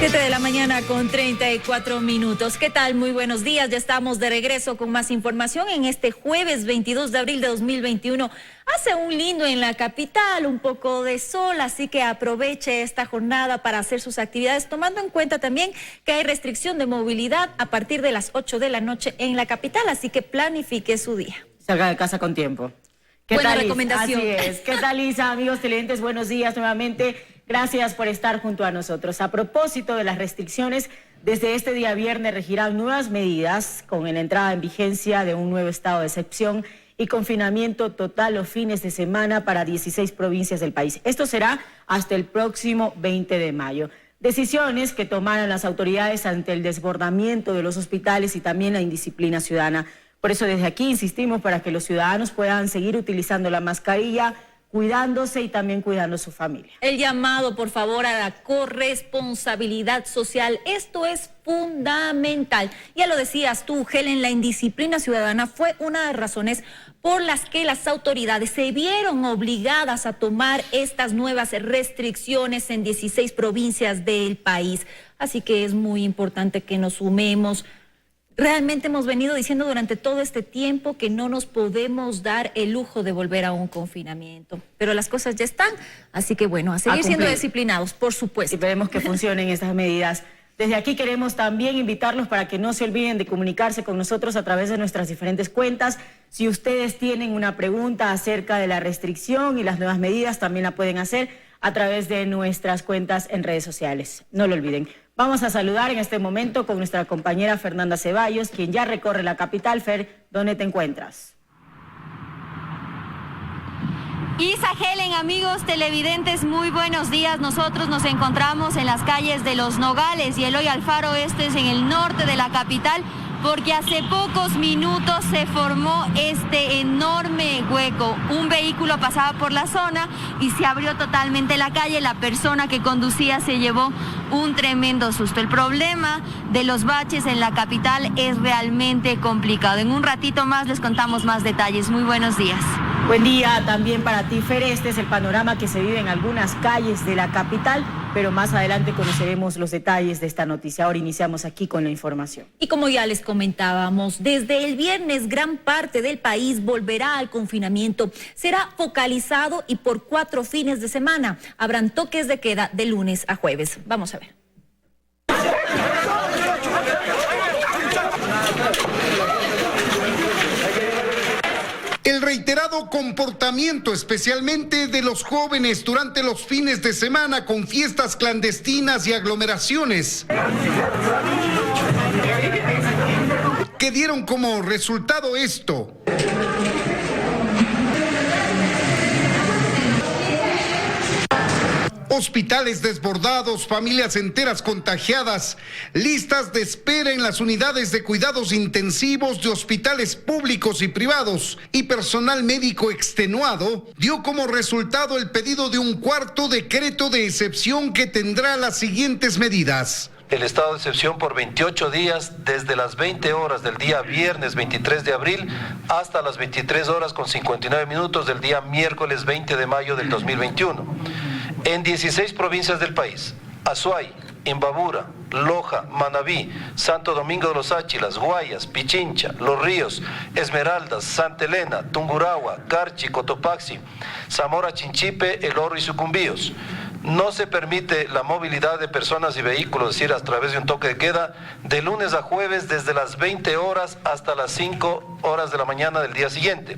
7 de la mañana con 34 minutos. ¿Qué tal? Muy buenos días. Ya estamos de regreso con más información en este jueves 22 de abril de 2021. Hace un lindo en la capital, un poco de sol, así que aproveche esta jornada para hacer sus actividades, tomando en cuenta también que hay restricción de movilidad a partir de las 8 de la noche en la capital, así que planifique su día. Salga de casa con tiempo. Buena recomendación. Así es. ¿Qué tal, Isa? Amigos televidentes, buenos días nuevamente. Gracias por estar junto a nosotros. A propósito de las restricciones, desde este día viernes regirán nuevas medidas con la entrada en vigencia de un nuevo estado de excepción y confinamiento total los fines de semana para 16 provincias del país. Esto será hasta el próximo 20 de mayo. Decisiones que tomaron las autoridades ante el desbordamiento de los hospitales y también la indisciplina ciudadana. Por eso desde aquí insistimos para que los ciudadanos puedan seguir utilizando la mascarilla, cuidándose y también cuidando a su familia. El llamado, por favor, a la corresponsabilidad social. Esto es fundamental. Ya lo decías tú, Helen, la indisciplina ciudadana fue una de las razones por las que las autoridades se vieron obligadas a tomar estas nuevas restricciones en 16 provincias del país. Así que es muy importante que nos sumemos. Realmente hemos venido diciendo durante todo este tiempo que no nos podemos dar el lujo de volver a un confinamiento, pero las cosas ya están, así que bueno, a seguir siendo disciplinados, por supuesto. Y esperemos que funcionen estas medidas. Desde aquí queremos también invitarlos para que no se olviden de comunicarse con nosotros a través de nuestras diferentes cuentas. Si ustedes tienen una pregunta acerca de la restricción y las nuevas medidas, también la pueden hacer a través de nuestras cuentas en redes sociales. No lo olviden. Vamos a saludar en este momento con nuestra compañera Fernanda Ceballos, quien ya recorre la capital. Fer, ¿dónde te encuentras? Isa, Helen, amigos televidentes, muy buenos días. Nosotros nos encontramos en las calles de Los Nogales y Eloy Alfaro, este es en el norte de la capital, porque hace pocos minutos se formó este enorme hueco. Un vehículo pasaba por la zona y se abrió totalmente la calle. La persona que conducía se llevó un tremendo susto. El problema de los baches en la capital es realmente complicado. En un ratito más les contamos más detalles. Muy buenos días. Buen día también para ti, Fer. Este es el panorama que se vive en algunas calles de la capital, pero más adelante conoceremos los detalles de esta noticia. Ahora iniciamos aquí con la información. Y como ya les comentábamos, desde el viernes gran parte del país volverá al confinamiento. Será focalizado y por 4 fines de semana. Habrán toques de queda de lunes a jueves. Vamos a ver. El reiterado comportamiento, especialmente de los jóvenes durante los fines de semana con fiestas clandestinas y aglomeraciones, que dieron como resultado esto. Hospitales desbordados, familias enteras contagiadas, listas de espera en las unidades de cuidados intensivos de hospitales públicos y privados y personal médico extenuado, dio como resultado el pedido de un cuarto decreto de excepción que tendrá las siguientes medidas. El estado de excepción por 28 días desde las 20 horas del día viernes 23 de abril hasta las 23 horas con 59 minutos del día miércoles 20 de mayo del 2021. En 16 provincias del país: Azuay, Imbabura, Loja, Manabí, Santo Domingo de los Áchilas, Guayas, Pichincha, Los Ríos, Esmeraldas, Santa Elena, Tungurahua, Carchi, Cotopaxi, Zamora, Chinchipe, El Oro y Sucumbíos. No se permite la movilidad de personas y vehículos, es decir, a través de un toque de queda, de lunes a jueves desde las 20 horas hasta las 5 horas de la mañana del día siguiente.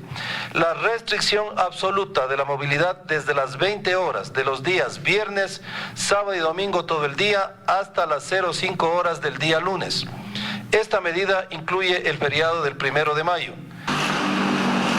La restricción absoluta de la movilidad desde las 20 horas de los días viernes, sábado y domingo todo el día hasta las 05 horas del día lunes. Esta medida incluye el feriado del 1 de mayo.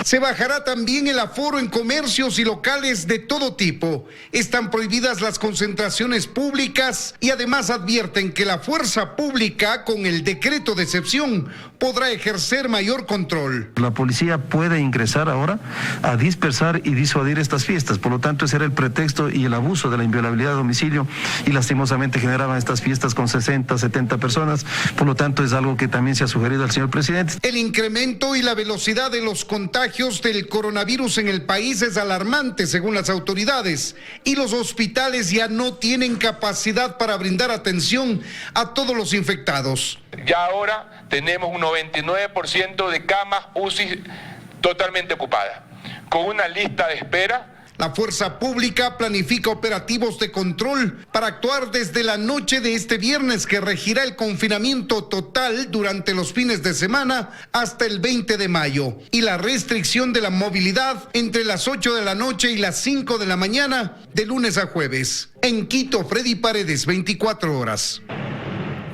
Se bajará también el aforo en comercios y locales de todo tipo. Están prohibidas las concentraciones públicas y además advierten que la fuerza pública, con el decreto de excepción, podrá ejercer mayor control. La policía puede ingresar ahora a dispersar y disuadir estas fiestas. Por lo tanto, ese era el pretexto y el abuso de la inviolabilidad de domicilio y lastimosamente generaban estas fiestas con 60, 70 personas. Por lo tanto, es algo que también se ha sugerido al señor presidente. El incremento y la velocidad de los contagios contagios del coronavirus en el país es alarmante, según las autoridades, y los hospitales ya no tienen capacidad para brindar atención a todos los infectados. Ya ahora tenemos un 99% de camas UCI totalmente ocupadas, con una lista de espera. La fuerza pública planifica operativos de control para actuar desde la noche de este viernes, que regirá el confinamiento total durante los fines de semana hasta el 20 de mayo y la restricción de la movilidad entre las 8 de la noche y las 5 de la mañana de lunes a jueves. En Quito, Freddy Paredes, 24 horas.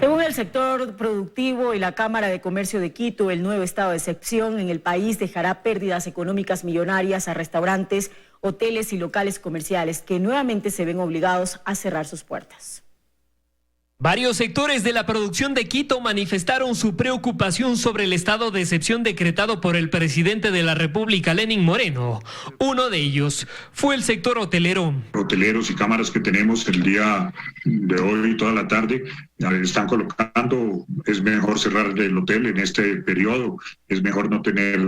Según el sector productivo y la Cámara de Comercio de Quito, el nuevo estado de excepción en el país dejará pérdidas económicas millonarias a restaurantes, hoteles y locales comerciales que nuevamente se ven obligados a cerrar sus puertas. Varios sectores de la producción de Quito manifestaron su preocupación sobre el estado de excepción decretado por el presidente de la República, Lenín Moreno. Uno de ellos fue el sector hotelero. Hoteleros y cámaras que tenemos el día de hoy y toda la tarde están colocando, es mejor cerrar el hotel en este periodo, es mejor no tener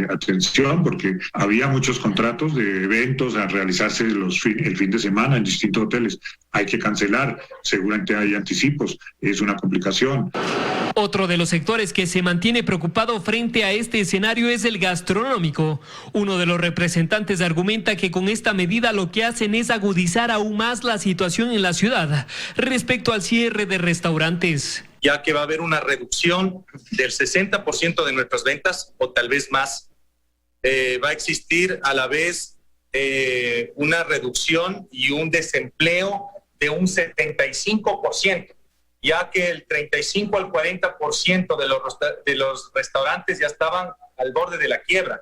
atención, porque había muchos contratos de eventos a realizarse el fin de semana en distintos hoteles. Hay que cancelar, seguramente hay anticipos, es una complicación. Otro de los sectores que se mantiene preocupado frente a este escenario es el gastronómico. Uno de los representantes argumenta que con esta medida lo que hacen es agudizar aún más la situación en la ciudad respecto al cierre de restaurantes. Ya que va a haber una reducción del 60% de nuestras ventas o tal vez más. Va a existir a la vez una reducción y un desempleo de un 75%. Ya que el 35 al 40% de los restaurantes ya estaban al borde de la quiebra.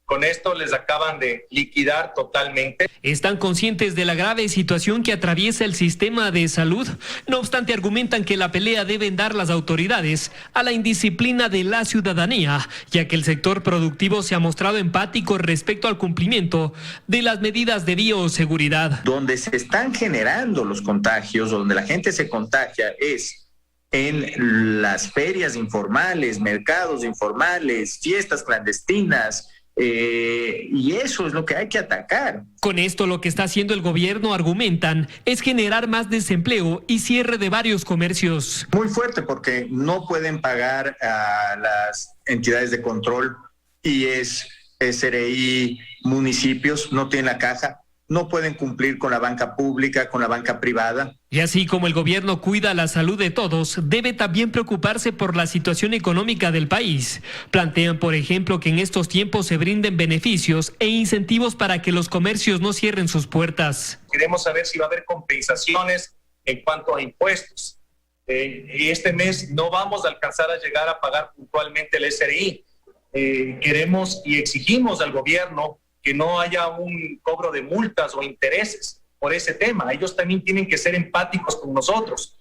Con esto les acaban de liquidar totalmente. Están conscientes de la grave situación que atraviesa el sistema de salud. No obstante, argumentan que la pelea deben dar las autoridades a la indisciplina de la ciudadanía, ya que el sector productivo se ha mostrado empático respecto al cumplimiento de las medidas de bioseguridad. Donde se están generando los contagios, donde la gente se contagia, es en las ferias informales, mercados informales, fiestas clandestinas. Y eso es lo que hay que atacar. Con esto lo que está haciendo el gobierno, argumentan, es generar más desempleo y cierre de varios comercios. Muy fuerte, porque no pueden pagar a las entidades de control, y es SRI, municipios, no tienen la caja, no pueden cumplir con la banca pública, con la banca privada. Y así como el gobierno cuida la salud de todos, debe también preocuparse por la situación económica del país. Plantean, por ejemplo, que en estos tiempos se brinden beneficios e incentivos para que los comercios no cierren sus puertas. Queremos saber si va a haber compensaciones en cuanto a impuestos. Y este mes no vamos a alcanzar a llegar a pagar puntualmente el SRI. Queremos y exigimos al gobierno que no haya un cobro de multas o intereses por ese tema. Ellos también tienen que ser empáticos con nosotros.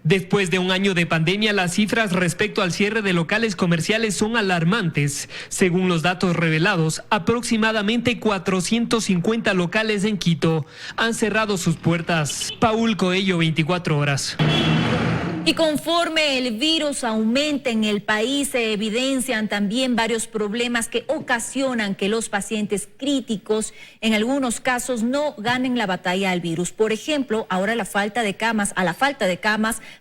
Después de un año de pandemia, las cifras respecto al cierre de locales comerciales son alarmantes. Según los datos revelados, aproximadamente 450 locales en Quito han cerrado sus puertas. Paul Coello, 24 horas. Y conforme el virus aumenta en el país, se evidencian también varios problemas que ocasionan que los pacientes críticos, en algunos casos, no ganen la batalla al virus. Por ejemplo, ahora a la falta de camas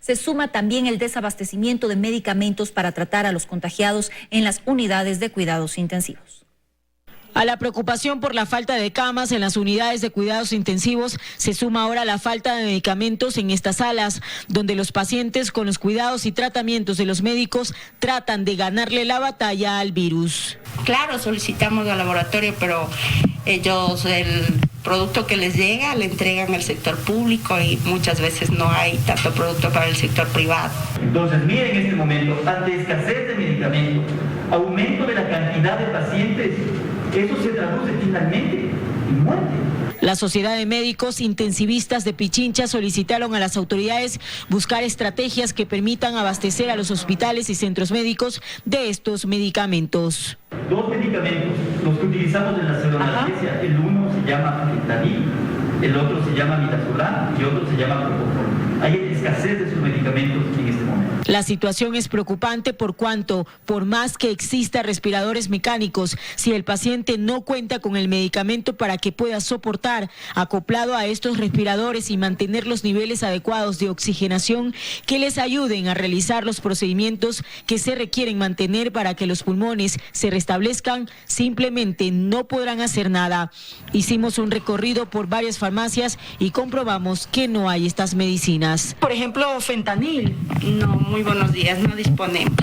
se suma también el desabastecimiento de medicamentos para tratar a los contagiados en las unidades de cuidados intensivos. A la preocupación por la falta de camas en las unidades de cuidados intensivos se suma ahora la falta de medicamentos en estas salas, donde los pacientes con los cuidados y tratamientos de los médicos tratan de ganarle la batalla al virus. Claro, solicitamos al laboratorio, pero ellos el producto que les llega le entregan al sector público y muchas veces no hay tanto producto para el sector privado. Entonces, miren en este momento, ante escasez de medicamentos, aumento de la cantidad de pacientes, eso se traduce finalmente en muerte. La Sociedad de Médicos Intensivistas de Pichincha solicitaron a las autoridades buscar estrategias que permitan abastecer a los hospitales y centros médicos de estos medicamentos. Dos medicamentos, los que utilizamos en la pseudoanestesia, el uno se llama fentanil, el otro se llama midazolam y otro se llama propofol. Hay escasez de sus medicamentos en este momento. La situación es preocupante por cuanto, por más que exista respiradores mecánicos, si el paciente no cuenta con el medicamento para que pueda soportar, acoplado a estos respiradores y mantener los niveles adecuados de oxigenación que les ayuden a realizar los procedimientos que se requieren mantener para que los pulmones se restablezcan, simplemente no podrán hacer nada. Hicimos un recorrido por varias farmacias y comprobamos que no hay estas medicinas. Por ejemplo, fentanil. No, muy buenos días, no disponemos.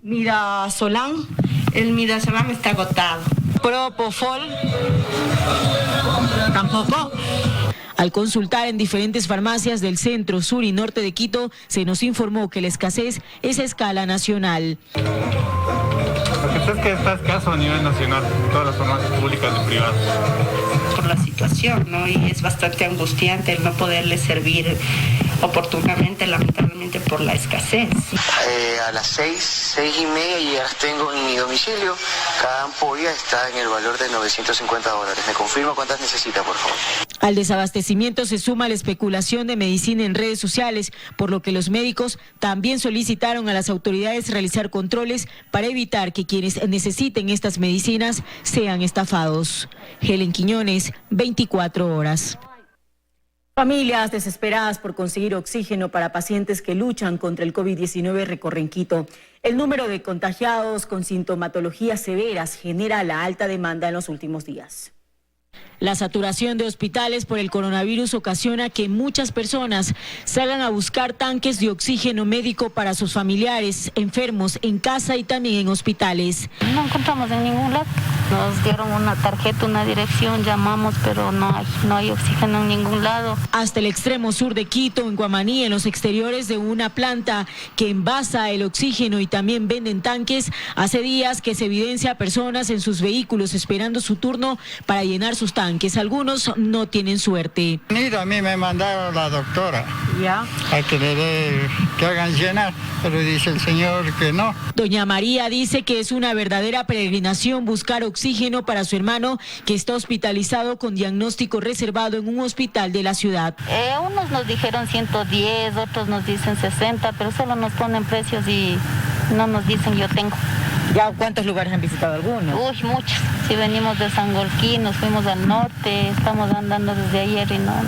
Midazolam. El midazolam está agotado. Propofol. Tampoco. Al consultar en diferentes farmacias del centro, sur y norte de Quito, se nos informó que la escasez es a escala nacional. Lo que pasa es que está escaso a nivel nacional, en todas las farmacias públicas y privadas. Por la situación, ¿no? Y es bastante angustiante el no poderle servir oportunamente, lamentablemente por la escasez. A las 6:30 ya las tengo en mi domicilio. Cada ampolla está en el valor de $950. ¿Me confirma cuántas necesita, por favor? Al desabastecimiento se suma la especulación de medicina en redes sociales, por lo que los médicos también solicitaron a las autoridades realizar controles para evitar que quienes necesiten estas medicinas sean estafados. Helen Quiñones, 24 horas. Familias desesperadas por conseguir oxígeno para pacientes que luchan contra el COVID-19 recorren Quito. El número de contagiados con sintomatologías severas genera la alta demanda en los últimos días. La saturación de hospitales por el coronavirus ocasiona que muchas personas salgan a buscar tanques de oxígeno médico para sus familiares enfermos en casa y también en hospitales. No encontramos en ningún lado. Nos dieron una tarjeta, una dirección, llamamos, pero no hay oxígeno en ningún lado. Hasta el extremo sur de Quito, en Guamaní, en los exteriores de una planta que envasa el oxígeno y también venden tanques, hace días que se evidencia a personas en sus vehículos esperando su turno para llenar sus tanques. Algunos no tienen suerte. A mí me mandaron la doctora. ¿Ya? A que hagan llenar, pero dice el señor que no. Doña María dice que es una verdadera peregrinación buscar oxígeno para su hermano que está hospitalizado con diagnóstico reservado en un hospital de la ciudad. Unos nos dijeron 110, otros nos dicen 60, pero solo nos ponen precios y no nos dicen yo tengo. ¿Ya cuántos lugares han visitado algunos? Uy, muchos. Si venimos de Sangolquí, nos fuimos al norte, estamos andando desde ayer y no.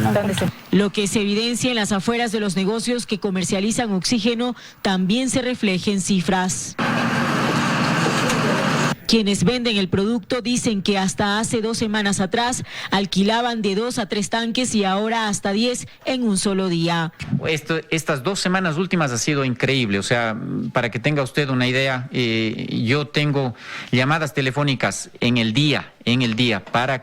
Lo que se evidencia en las afueras de los negocios que comercializan oxígeno también se refleja en cifras. Quienes venden el producto dicen que hasta hace 2 semanas atrás alquilaban de 2 a 3 tanques y ahora hasta 10 en un solo día. Estas 2 semanas últimas ha sido increíble, o sea, para que tenga usted una idea, yo tengo llamadas telefónicas en el día para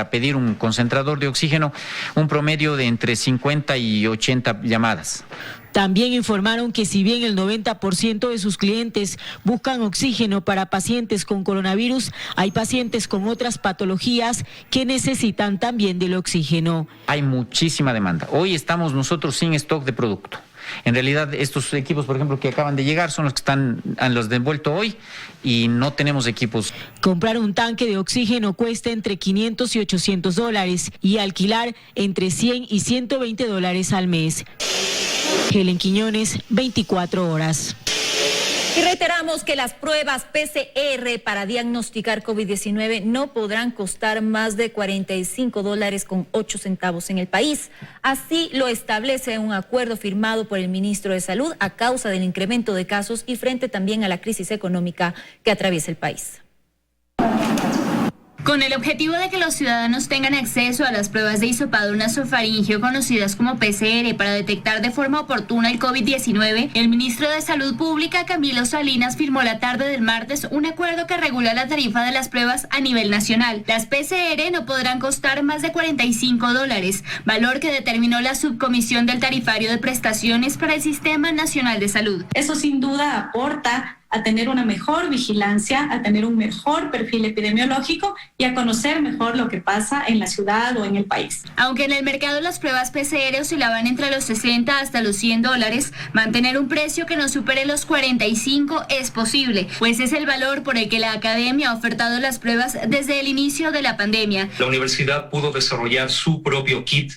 pedir un concentrador de oxígeno, un promedio de entre 50 y 80 llamadas. También informaron que si bien el 90% de sus clientes buscan oxígeno para pacientes con coronavirus, hay pacientes con otras patologías que necesitan también del oxígeno. Hay muchísima demanda. Hoy estamos nosotros sin stock de producto. En realidad, estos equipos, por ejemplo, que acaban de llegar son los que están los de envuelto hoy y no tenemos equipos. Comprar un tanque de oxígeno cuesta entre $500 y $800 y alquilar entre $100 y $120 al mes. Helen Quiñones, 24 horas. Y reiteramos que las pruebas PCR para diagnosticar COVID-19 no podrán costar más de $45.08 en el país. Así lo establece un acuerdo firmado por el ministro de Salud a causa del incremento de casos y frente también a la crisis económica que atraviesa el país. Con el objetivo de que los ciudadanos tengan acceso a las pruebas de hisopado nasofaríngeo conocidas como PCR para detectar de forma oportuna el COVID-19, el ministro de Salud Pública, Camilo Salinas, firmó la tarde del martes un acuerdo que regula la tarifa de las pruebas a nivel nacional. Las PCR no podrán costar más de $45, valor que determinó la Subcomisión del Tarifario de Prestaciones para el Sistema Nacional de Salud. Eso sin duda aporta a tener una mejor vigilancia, a tener un mejor perfil epidemiológico y a conocer mejor lo que pasa en la ciudad o en el país. Aunque en el mercado las pruebas PCR oscilaban entre los $60 hasta los $100, mantener un precio que no supere los 45 es posible, pues es el valor por el que la academia ha ofertado las pruebas desde el inicio de la pandemia. La universidad pudo desarrollar su propio kit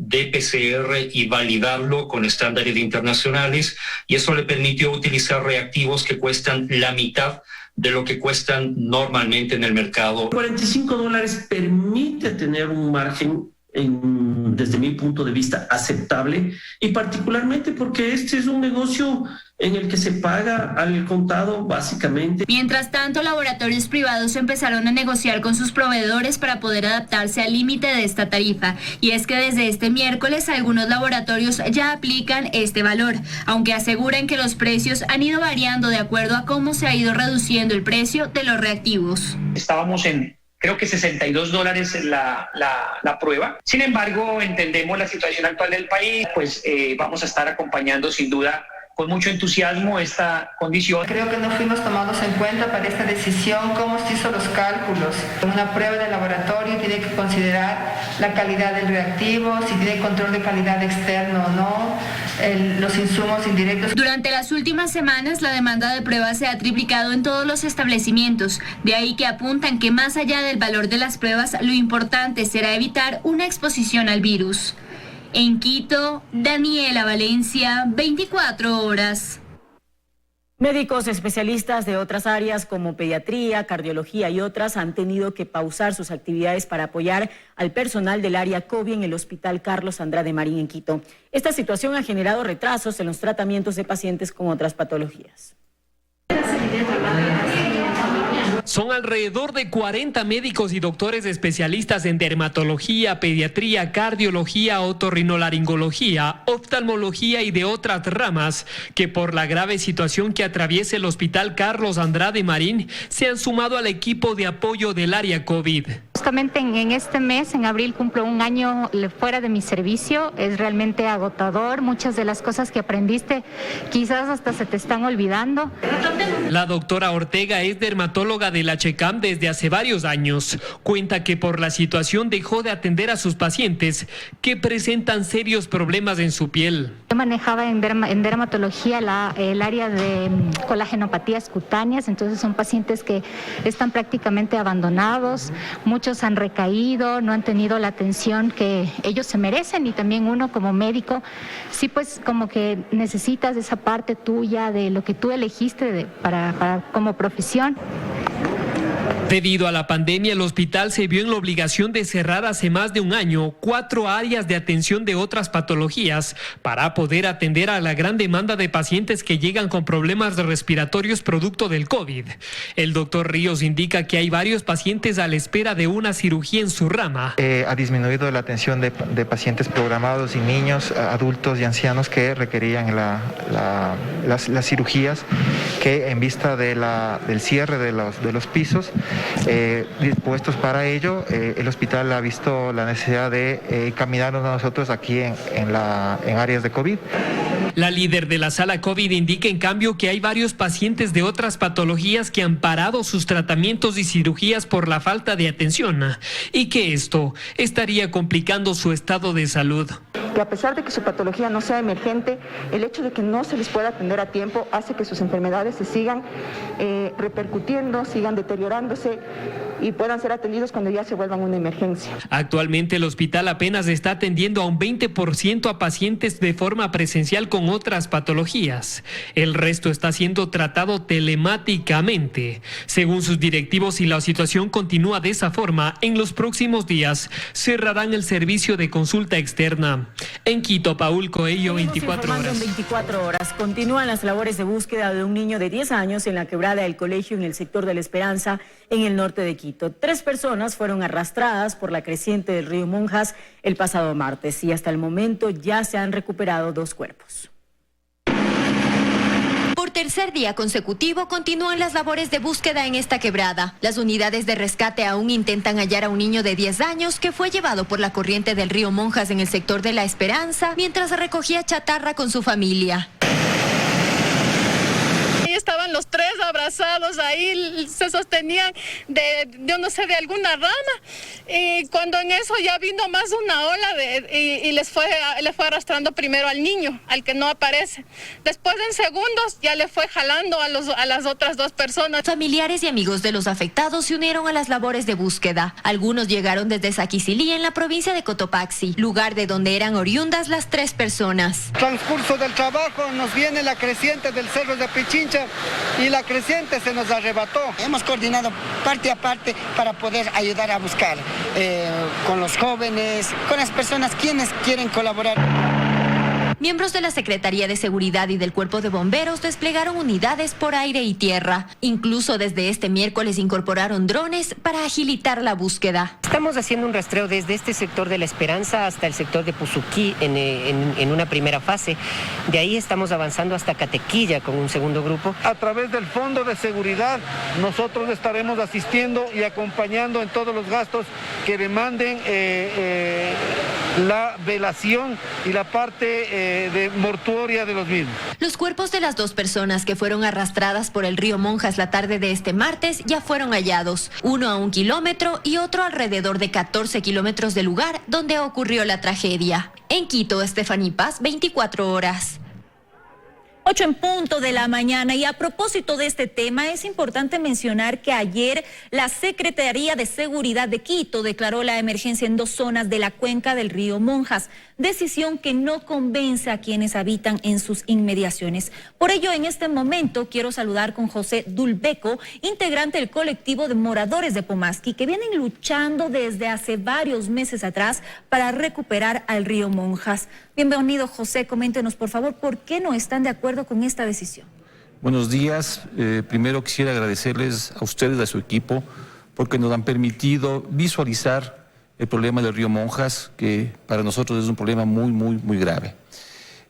de PCR y validarlo con estándares internacionales, y eso le permitió utilizar reactivos que cuestan la mitad de lo que cuestan normalmente en el mercado. $45 permite tener un margen desde mi punto de vista aceptable, y particularmente porque este es un negocio en el que se paga al contado básicamente. Mientras tanto, laboratorios privados empezaron a negociar con sus proveedores para poder adaptarse al límite de esta tarifa, y es que desde este miércoles algunos laboratorios ya aplican este valor, aunque aseguran que los precios han ido variando de acuerdo a cómo se ha ido reduciendo el precio de los reactivos. Estábamos en creo que $62 la prueba. Sin embargo, entendemos la situación actual del país, pues vamos a estar acompañando sin duda con mucho entusiasmo esta condición. Creo que no fuimos tomados en cuenta para esta decisión, cómo se hizo los cálculos. Una prueba de laboratorio tiene que considerar la calidad del reactivo, si tiene control de calidad externo o no, los insumos indirectos. Durante las últimas semanas, la demanda de pruebas se ha triplicado en todos los establecimientos. De ahí que apuntan que más allá del valor de las pruebas, lo importante será evitar una exposición al virus. En Quito, Daniela Valencia, 24 horas. Médicos especialistas de otras áreas como pediatría, cardiología y otras han tenido que pausar sus actividades para apoyar al personal del área COVID en el Hospital Carlos Andrade Marín en Quito. Esta situación ha generado retrasos en los tratamientos de pacientes con otras patologías. Son alrededor de 40 médicos y doctores especialistas en dermatología, pediatría, cardiología, otorrinolaringología, oftalmología y de otras ramas que por la grave situación que atraviesa el Hospital Carlos Andrade Marín se han sumado al equipo de apoyo del área COVID. Justamente en este mes, en abril, cumplo un año fuera de mi servicio. Es realmente agotador. Muchas de las cosas que aprendiste quizás hasta se te están olvidando. La doctora Ortega es dermatóloga de la Checam desde hace varios años. Cuenta que por la situación dejó de atender a sus pacientes que presentan serios problemas en su piel. Yo manejaba en dermatología el área de colagenopatías cutáneas, entonces son pacientes que están prácticamente abandonados, muchos han recaído, no han tenido la atención que ellos se merecen, y también uno como médico, sí, pues como que necesitas esa parte tuya de lo que tú elegiste para como profesión. Debido a la pandemia, el hospital se vio en la obligación de cerrar hace más de un año 4 áreas de atención de otras patologías para poder atender a la gran demanda de pacientes que llegan con problemas respiratorios producto del COVID. El doctor Ríos indica que hay varios pacientes a la espera de una cirugía en su rama. Ha disminuido la atención de pacientes programados y niños, adultos y ancianos que requerían las cirugías, que en vista del cierre de los pisos dispuestos para ello, el hospital ha visto la necesidad de caminarnos a nosotros aquí en áreas de COVID. La líder de la sala COVID indica en cambio que hay varios pacientes de otras patologías que han parado sus tratamientos y cirugías por la falta de atención y que esto estaría complicando su estado de salud. Que a pesar de que su patología no sea emergente, el hecho de que no se les pueda atender a tiempo hace que sus enfermedades se sigan repercutiendo, sigan deteriorándose y puedan ser atendidos cuando ya se vuelvan una emergencia. Actualmente el hospital apenas está atendiendo a un 20% a pacientes de forma presencial con otras patologías. El resto está siendo tratado telemáticamente. Según sus directivos, si la situación continúa de esa forma, en los próximos días cerrarán el servicio de consulta externa. En Quito, Paul Coello, 24 horas. 24 horas. Continúan las labores de búsqueda de un niño de 10 años en la quebrada del colegio en el sector de La Esperanza, en el norte de Quito. 3 personas fueron arrastradas por la creciente del río Monjas el pasado martes y hasta el momento ya se han recuperado 2 cuerpos. Por tercer día consecutivo continúan las labores de búsqueda en esta quebrada. Las unidades de rescate aún intentan hallar a un niño de 10 años que fue llevado por la corriente del río Monjas en el sector de La Esperanza mientras recogía chatarra con su familia. Ahí estaban los 3 abrazados. abrazados ahí, se sostenían yo no sé, de alguna rama, y cuando en eso ya vino más una ola y le fue arrastrando primero al niño, al que no aparece. Después en segundos ya le fue jalando a las otras dos personas. Familiares y amigos de los afectados se unieron a las labores de búsqueda. Algunos llegaron desde Saquicilí, en la provincia de Cotopaxi, lugar de donde eran oriundas las 3 personas. Transcurso del trabajo nos viene la creciente del Cerro de Pichincha y la creciente se nos arrebató. Hemos coordinado parte a parte para poder ayudar a buscar con los jóvenes, con las personas quienes quieren colaborar. Miembros de la Secretaría de Seguridad y del Cuerpo de Bomberos desplegaron unidades por aire y tierra. Incluso desde este miércoles incorporaron drones para agilitar la búsqueda. Estamos haciendo un rastreo desde este sector de La Esperanza hasta el sector de Puzuquí en una primera fase. De ahí estamos avanzando hasta Catequilla con un segundo grupo. A través del Fondo de Seguridad nosotros estaremos asistiendo y acompañando en todos los gastos que demanden la velación y la parte de mortuoria de los mismos. Los cuerpos de las 2 personas que fueron arrastradas por el río Monjas la tarde de este martes ya fueron hallados, uno a 1 kilómetro y otro alrededor de 14 kilómetros del lugar donde ocurrió la tragedia. En Quito, Estefaní Paz, 24 horas. 8 en punto de la mañana, y a propósito de este tema es importante mencionar que ayer la Secretaría de Seguridad de Quito declaró la emergencia en 2 zonas de la cuenca del río Monjas, decisión que no convence a quienes habitan en sus inmediaciones. Por ello, en este momento quiero saludar con José Dulbeco, integrante del colectivo de moradores de Pomasqui, que vienen luchando desde hace varios meses atrás para recuperar al río Monjas. Bienvenido, José, coméntenos por favor por qué no están de acuerdo con esta decisión. Buenos días. Primero quisiera agradecerles a ustedes, a su equipo, porque nos han permitido visualizar el problema del río Monjas, que para nosotros es un problema muy grave.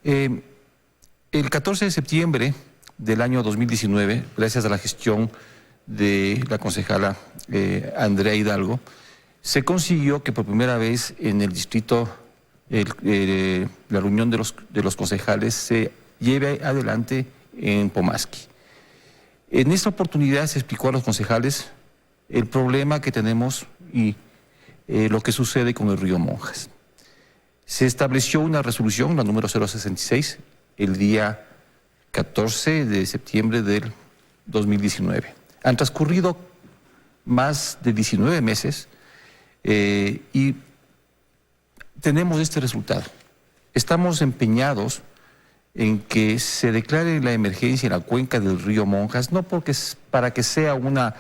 El 14 de septiembre del año 2019, gracias a la gestión de la concejala Andrea Hidalgo, se consiguió que por primera vez en el distrito la reunión de los concejales se lleve adelante en Pomasqui. En esta oportunidad se explicó a los concejales el problema que tenemos y lo que sucede con el río Monjas. Se estableció una resolución, la número 066, el día 14 de septiembre del 2019. Han transcurrido más de 19 meses y tenemos este resultado. Estamos empeñados en que se declare la emergencia en la cuenca del río Monjas, no porque para que sea una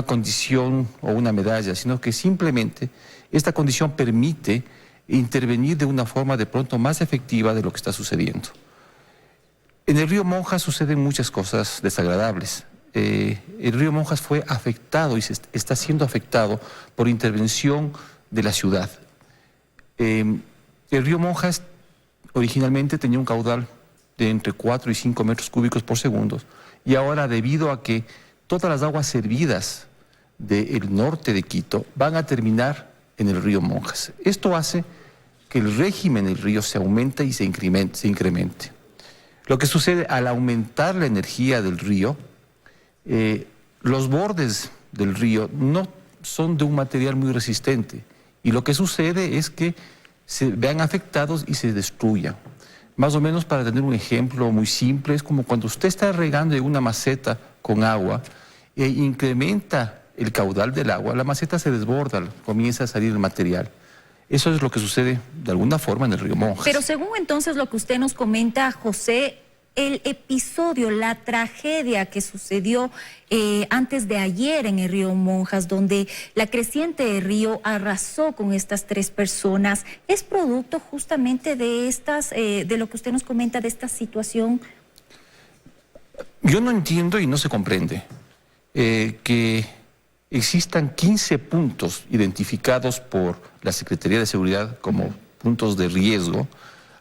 condición o una medalla, sino que simplemente esta condición permite intervenir de una forma de pronto más efectiva de lo que está sucediendo. En el río Monjas suceden muchas cosas desagradables. El río Monjas fue afectado y está siendo afectado por intervención de la ciudad. El río Monjas originalmente tenía un caudal de entre 4 y 5 metros cúbicos por segundo, y ahora, debido a que todas las aguas servidas del norte de Quito van a terminar en el río Monjas. Esto hace que el régimen del río se aumente y se incremente. Lo que sucede al aumentar la energía del río, los bordes del río no son de un material muy resistente, y lo que sucede es que se vean afectados y se destruyan. Más o menos, para tener un ejemplo muy simple, es como cuando usted está regando en una maceta con agua e incrementa el caudal del agua, la maceta se desborda, comienza a salir el material. Eso es lo que sucede de alguna forma en el río Monjas. Pero según entonces lo que usted nos comenta, José, el episodio, la tragedia que sucedió antes de ayer en el río Monjas, donde la creciente del río arrasó con estas 3 personas, ¿es producto justamente de de lo que usted nos comenta, de esta situación? Yo no entiendo y no se comprende que existan 15 puntos identificados por la Secretaría de Seguridad como puntos de riesgo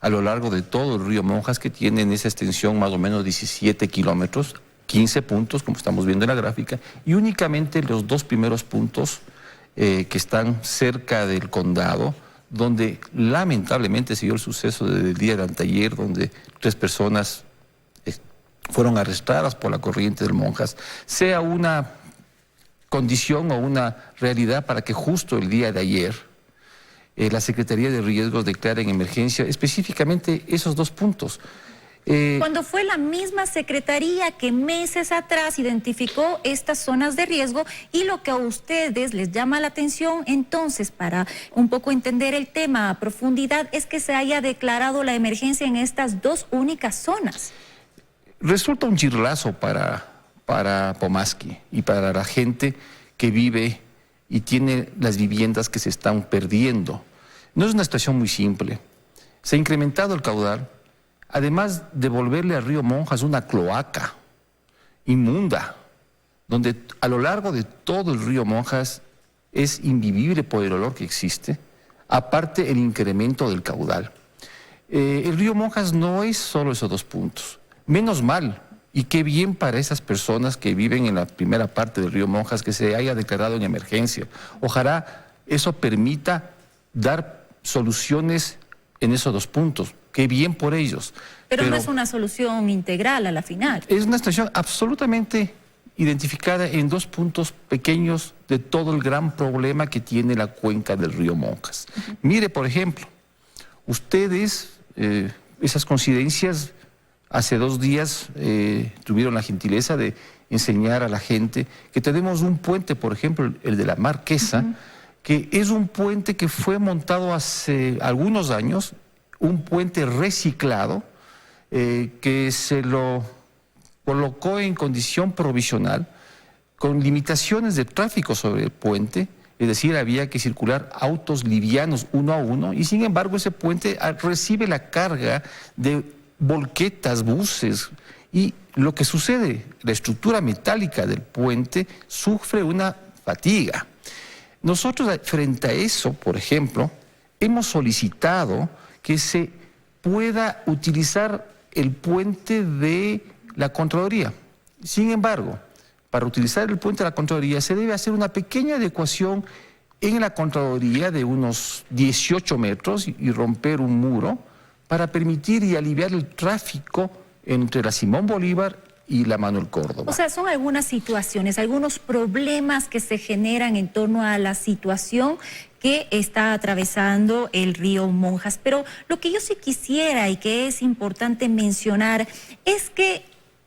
a lo largo de todo el río Monjas, que tienen esa extensión más o menos 17 kilómetros, 15 puntos, como estamos viendo en la gráfica, y únicamente los 2 primeros puntos que están cerca del condado, donde lamentablemente se dio el suceso del día de anteayer, donde 3 personas fueron arrastradas por la corriente del Monjas, sea una condición o una realidad para que justo el día de ayer la Secretaría de Riesgos declara en emergencia específicamente esos 2 puntos. Cuando fue la misma Secretaría que meses atrás identificó estas zonas de riesgo, y lo que a ustedes les llama la atención entonces, para un poco entender el tema a profundidad, es que se haya declarado la emergencia en estas 2 únicas zonas. Resulta un chirlazo para Pomaski y para la gente que vive y tiene las viviendas que se están perdiendo. No es una situación muy simple. Se ha incrementado el caudal, además de volverle al río Monjas una cloaca inmunda, donde a lo largo de todo el río Monjas es invivible por el olor que existe, aparte el incremento del caudal. El río Monjas no es solo esos 2 puntos. Menos mal, y qué bien para esas personas que viven en la primera parte del río Monjas que se haya declarado en emergencia. Ojalá eso permita dar soluciones en esos 2 puntos. Qué bien por ellos. Pero no es una solución integral a la final. Es una situación absolutamente identificada en 2 puntos pequeños de todo el gran problema que tiene la cuenca del río Monjas. Mire, por ejemplo, ustedes, esas coincidencias, hace 2 días tuvieron la gentileza de enseñar a la gente que tenemos un puente, por ejemplo, el de la Marquesa, que es un puente que fue montado hace algunos años, un puente reciclado, que se lo colocó en condición provisional, con limitaciones de tráfico sobre el puente, es decir, había que circular autos livianos 1 a 1, y sin embargo ese puente recibe la carga de volquetas, buses, y lo que sucede, la estructura metálica del puente sufre una fatiga. Nosotros frente a eso, por ejemplo, hemos solicitado que se pueda utilizar el puente de la Contraloría. Sin embargo, para utilizar el puente de la Contraloría se debe hacer una pequeña adecuación en la Contraloría de unos 18 metros y romper un muro para permitir y aliviar el tráfico entre la Simón Bolívar y la Manuel Córdoba. O sea, son algunas situaciones, algunos problemas que se generan en torno a la situación que está atravesando el río Monjas. Pero lo que yo sí quisiera y que es importante mencionar es que,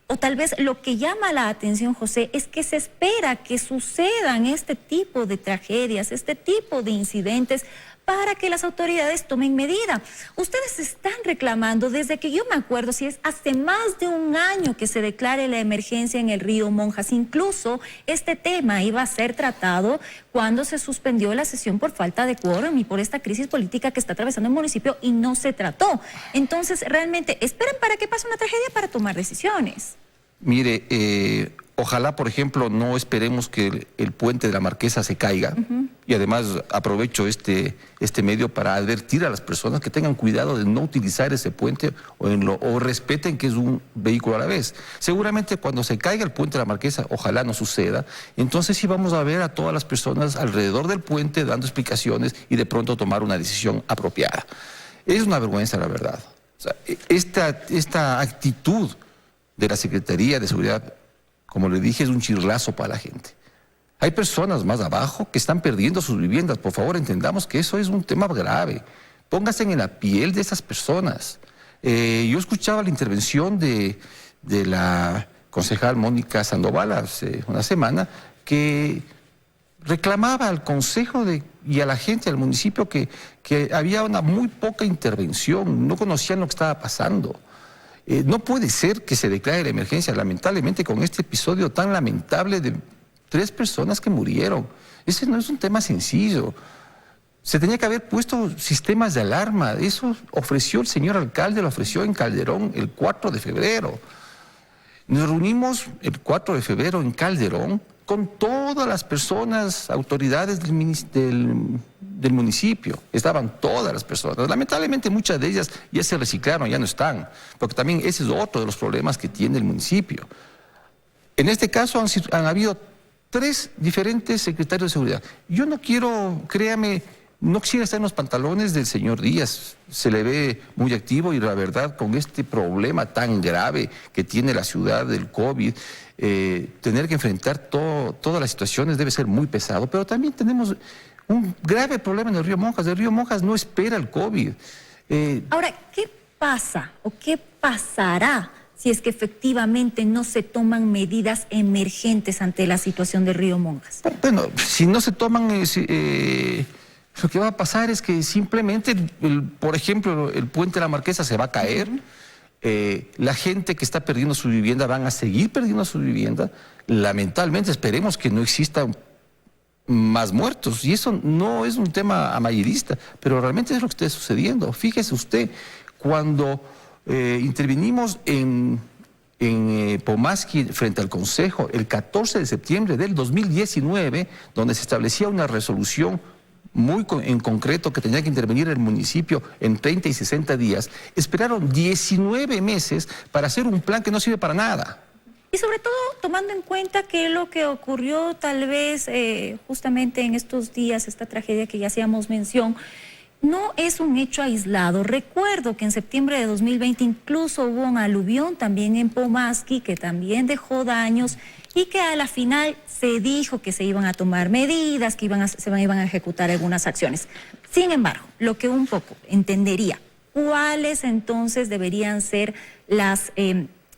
o tal vez lo que llama la atención, José, es que se espera que sucedan este tipo de tragedias, este tipo de incidentes, para que las autoridades tomen medida. Ustedes están reclamando desde que yo me acuerdo, si es hace más de 1 año que se declare la emergencia en el río Monjas. Incluso este tema iba a ser tratado cuando se suspendió la sesión por falta de quórum y por esta crisis política que está atravesando el municipio, y no se trató. Entonces, realmente, esperan para que pase una tragedia para tomar decisiones. Mire, ojalá, por ejemplo, no esperemos que el puente de la Marquesa se caiga. Y además aprovecho este medio para advertir a las personas que tengan cuidado de no utilizar ese puente o respeten que es un vehículo a la vez. Seguramente cuando se caiga el puente de la Marquesa, ojalá no suceda, entonces sí vamos a ver a todas las personas alrededor del puente dando explicaciones y de pronto tomar una decisión apropiada. Es una vergüenza, la verdad. O sea, esta actitud de la Secretaría de Seguridad, como le dije, es un chirlazo para la gente. Hay personas más abajo que están perdiendo sus viviendas. Por favor, entendamos que eso es un tema grave. Pónganse en la piel de esas personas. Yo escuchaba la intervención de la concejal Mónica Sandoval hace una semana, que reclamaba al consejo y a la gente, al municipio, que había una muy poca intervención, no conocían lo que estaba pasando. No puede ser que se declare la emergencia, lamentablemente, con este episodio tan lamentable de 3 personas que murieron. Ese no es un tema sencillo. Se tenía que haber puesto sistemas de alarma. Eso ofreció el señor alcalde, lo ofreció en Calderón el 4 de febrero. Nos reunimos el 4 de febrero en Calderón con todas las personas, autoridades del municipio. Estaban todas las personas. Lamentablemente muchas de ellas ya se reciclaron, ya no están, porque también ese es otro de los problemas que tiene el municipio. En este caso han habido 3 diferentes secretarios de seguridad. Yo no quiero, créame, no quisiera estar en los pantalones del señor Díaz. Se le ve muy activo y la verdad, con este problema tan grave que tiene la ciudad del COVID, tener que enfrentar todas las situaciones debe ser muy pesado. Pero también tenemos un grave problema en el Río Monjas. El Río Monjas no espera el COVID. Ahora, ¿qué pasa o qué pasará si es que efectivamente no se toman medidas emergentes ante la situación del Río Monjas? Bueno, si no se toman... lo que va a pasar es que simplemente, por ejemplo, el puente de la Marquesa se va a caer, la gente que está perdiendo su vivienda van a seguir perdiendo su vivienda. Lamentablemente esperemos que no existan más muertos, y eso no es un tema amarillista, pero realmente es lo que está sucediendo. Fíjese usted, cuando intervinimos en Pomaski frente al Consejo el 14 de septiembre del 2019, donde se establecía una resolución muy en concreto que tenía que intervenir el municipio en 30 y 60 días, esperaron 19 meses para hacer un plan que no sirve para nada. Y sobre todo tomando en cuenta que lo que ocurrió tal vez justamente en estos días, esta tragedia que ya hacíamos mención, no es un hecho aislado. Recuerdo que en septiembre de 2020 incluso hubo un aluvión también en Pomaski que también dejó daños y que a la final se dijo que se iban a tomar medidas, que iban a ejecutar algunas acciones. Sin embargo, lo que un poco entendería, ¿cuáles entonces deberían ser las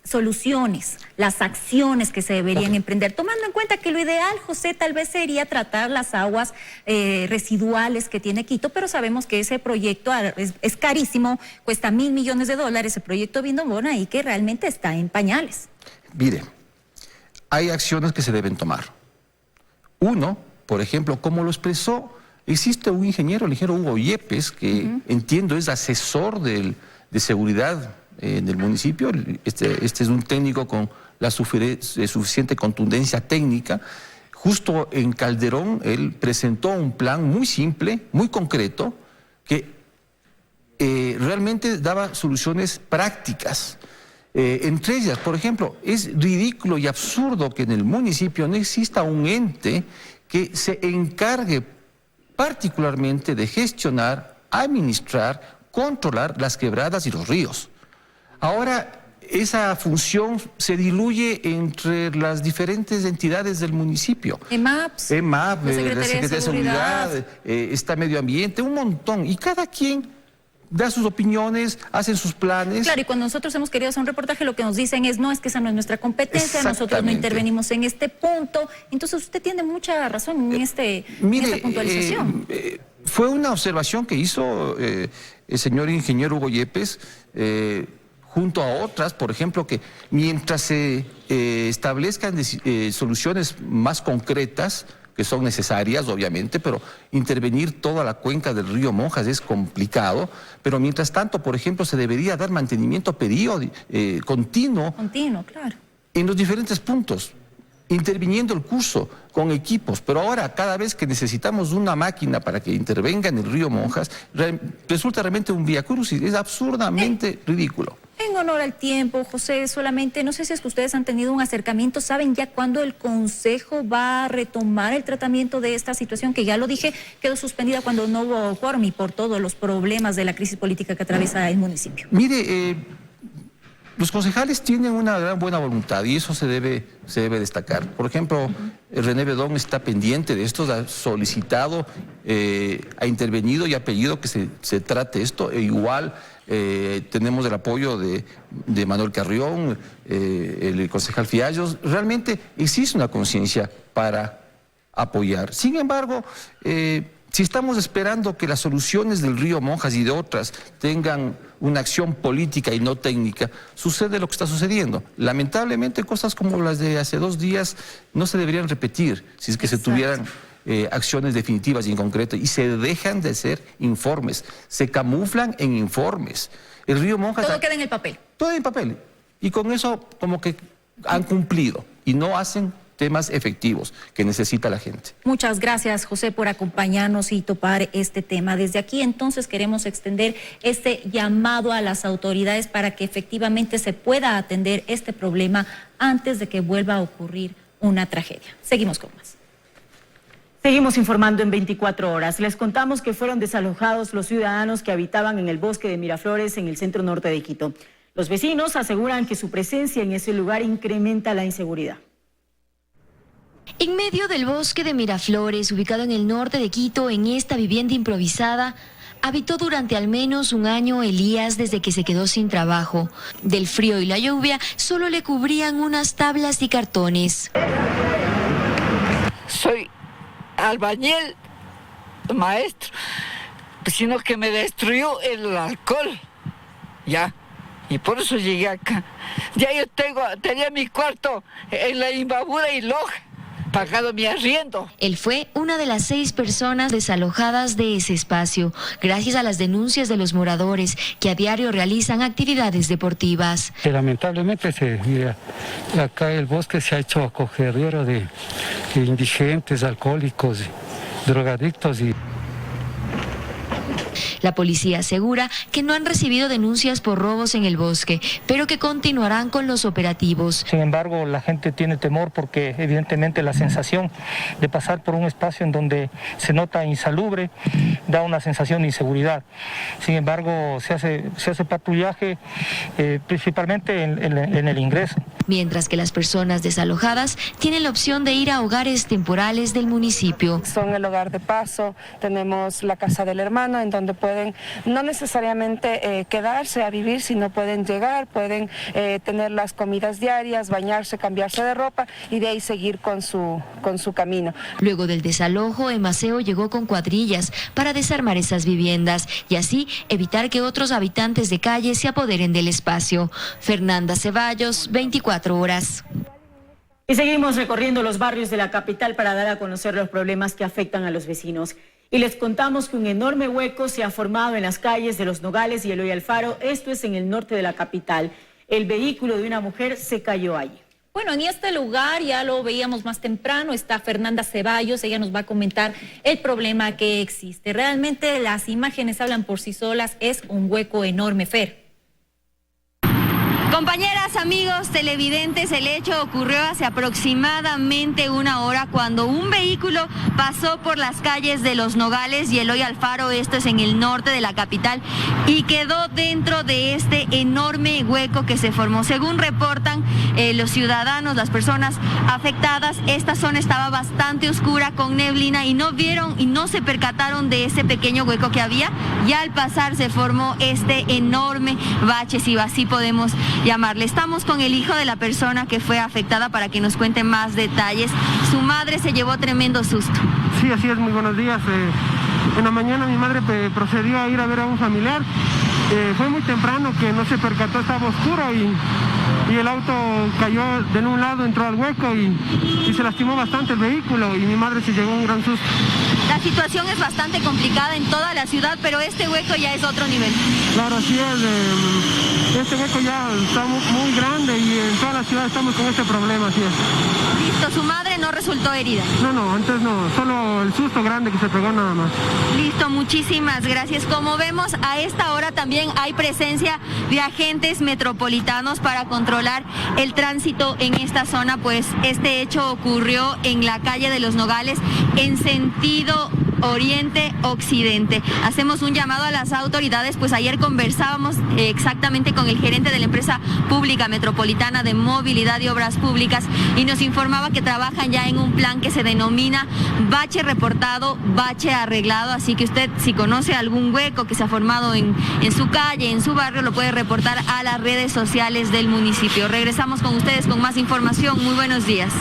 soluciones, las acciones que se deberían emprender? Tomando en cuenta que lo ideal, José, tal vez sería tratar las aguas residuales que tiene Quito, pero sabemos que ese proyecto es carísimo, cuesta $1.000 millones, el proyecto Vindobona, y que realmente está en pañales. Mire, hay acciones que se deben tomar. Uno, por ejemplo, como lo expresó, existe un ingeniero, el ingeniero Hugo Yepes, que entiendo es asesor de seguridad del municipio. Este es un técnico con la suficiente contundencia técnica. Justo en Calderón, él presentó un plan muy simple, muy concreto, que realmente daba soluciones prácticas. Entre ellas, por ejemplo, es ridículo y absurdo que en el municipio no exista un ente que se encargue particularmente de gestionar, administrar, controlar las quebradas y los ríos. Ahora, esa función se diluye entre las diferentes entidades del municipio. EMAP, la Secretaría de Seguridad, está Medio Ambiente, un montón. Y cada quien da sus opiniones, hacen sus planes. Claro, y cuando nosotros hemos querido hacer un reportaje, lo que nos dicen es, no, es que esa no es nuestra competencia, nosotros no intervenimos en este punto. Entonces usted tiene mucha razón en esta puntualización. Fue una observación que hizo el señor ingeniero Hugo Yepes, junto a otras, por ejemplo, que mientras se establezcan soluciones más concretas, que son necesarias, obviamente, pero intervenir toda la cuenca del río Monjas es complicado. Pero mientras tanto, por ejemplo, se debería dar mantenimiento continuo, claro, en los diferentes puntos, interviniendo el curso con equipos. Pero ahora, cada vez que necesitamos una máquina para que intervenga en el río Monjas, resulta realmente un viacrucis. Es absurdamente ridículo. En honor al tiempo, José, solamente no sé si es que ustedes han tenido un acercamiento, ¿saben ya cuándo el Consejo va a retomar el tratamiento de esta situación? Que ya lo dije, quedó suspendida cuando no hubo quórum y por todos los problemas de la crisis política que atraviesa el municipio. Mire, los concejales tienen una gran buena voluntad y eso se debe destacar. Por ejemplo, René Bedón está pendiente de esto, ha solicitado, ha intervenido y ha pedido que se trate esto, e igual tenemos el apoyo de Manuel Carrión, el concejal Fiallos. Realmente existe una conciencia para apoyar. Sin embargo, si estamos esperando que las soluciones del río Monjas y de otras tengan una acción política y no técnica, sucede lo que está sucediendo. Lamentablemente, cosas como las de hace 2 días no se deberían repetir si es que se tuvieran acciones definitivas y en concreto, y se dejan de hacer informes, se camuflan en informes. El río Monjas... Todo queda en el papel. Todo en el papel. Y con eso como que han cumplido y no hacen temas efectivos que necesita la gente. Muchas gracias, José, por acompañarnos y topar este tema. Desde aquí, entonces, queremos extender este llamado a las autoridades para que efectivamente se pueda atender este problema antes de que vuelva a ocurrir una tragedia. Seguimos con más. Seguimos informando en 24 horas. Les contamos que fueron desalojados los ciudadanos que habitaban en el bosque de Miraflores en el centro norte de Quito. Los vecinos aseguran que su presencia en ese lugar incrementa la inseguridad. En medio del bosque de Miraflores, ubicado en el norte de Quito, en esta vivienda improvisada, habitó durante al menos un año Elías desde que se quedó sin trabajo. Del frío y la lluvia solo le cubrían unas tablas y cartones. Soy albañil, maestro, sino que me destruyó el alcohol, ya, y por eso llegué acá. Ya yo tenía mi cuarto en la Imbabura y Loja, pagado mi arriendo. Él fue una de las 6 personas desalojadas de ese espacio, gracias a las denuncias de los moradores que a diario realizan actividades deportivas. Lamentablemente acá el bosque se ha hecho acogedero de indigentes, alcohólicos, drogadictos y... La policía asegura que no han recibido denuncias por robos en el bosque, pero que continuarán con los operativos. Sin embargo, la gente tiene temor porque evidentemente la sensación de pasar por un espacio en donde se nota insalubre da una sensación de inseguridad. Sin embargo, se hace patrullaje principalmente en el ingreso. Mientras que las personas desalojadas tienen la opción de ir a hogares temporales del municipio. Son el hogar de paso, tenemos la casa del hermano en donde pueden no necesariamente quedarse a vivir, sino pueden llegar, pueden tener las comidas diarias, bañarse, cambiarse de ropa y de ahí seguir con su camino. Luego del desalojo, Emaceo llegó con cuadrillas para desarmar esas viviendas y así evitar que otros habitantes de calle se apoderen del espacio. Fernanda Ceballos, 24 horas. Y seguimos recorriendo los barrios de la capital para dar a conocer los problemas que afectan a los vecinos. Y les contamos que un enorme hueco se ha formado en las calles de Los Nogales y Eloy Alfaro. Esto es en el norte de la capital. El vehículo de una mujer se cayó allí. Bueno, en este lugar ya lo veíamos más temprano, está Fernanda Ceballos, ella nos va a comentar el problema que existe. Realmente las imágenes hablan por sí solas, es un hueco enorme, Fer. Compañeras, amigos, televidentes, el hecho ocurrió hace aproximadamente una hora cuando un vehículo pasó por las calles de Los Nogales y Eloy Alfaro, esto es en el norte de la capital, y quedó dentro de este enorme hueco que se formó. Según reportan los ciudadanos, las personas afectadas, esta zona estaba bastante oscura con neblina y no vieron y no se percataron de ese pequeño hueco que había, y al pasar se formó este enorme bache, si así podemos llamarle. Estamos con el hijo de la persona que fue afectada para que nos cuente más detalles. Su madre se llevó tremendo susto. Sí, así es, muy buenos días. En la mañana mi madre procedió a ir a ver a un familiar. Fue muy temprano que no se percató, estaba oscuro y el auto cayó de un lado, entró al hueco y se lastimó bastante el vehículo y mi madre se llevó un gran susto. La situación es bastante complicada en toda la ciudad, pero este hueco ya es otro nivel. Claro, así es. Este hueco ya está muy grande y en toda la ciudad estamos con este problema, así es. Listo, su madre no resultó herida. No, antes no, solo el susto grande que se pegó nada más. Listo, muchísimas gracias. Como vemos, a esta hora también hay presencia de agentes metropolitanos para controlar el tránsito en esta zona, pues este hecho ocurrió en la calle de Los Nogales en sentido oriente-occidente. Hacemos un llamado a las autoridades, pues ayer conversábamos exactamente con el gerente de la empresa pública metropolitana de movilidad y obras públicas y nos informaba que trabajan ya en un plan que se denomina bache reportado, bache arreglado, así que usted si conoce algún hueco que se ha formado en su calle, en su barrio, lo puede reportar a las redes sociales del municipio. Regresamos con ustedes con más información. Muy buenos días.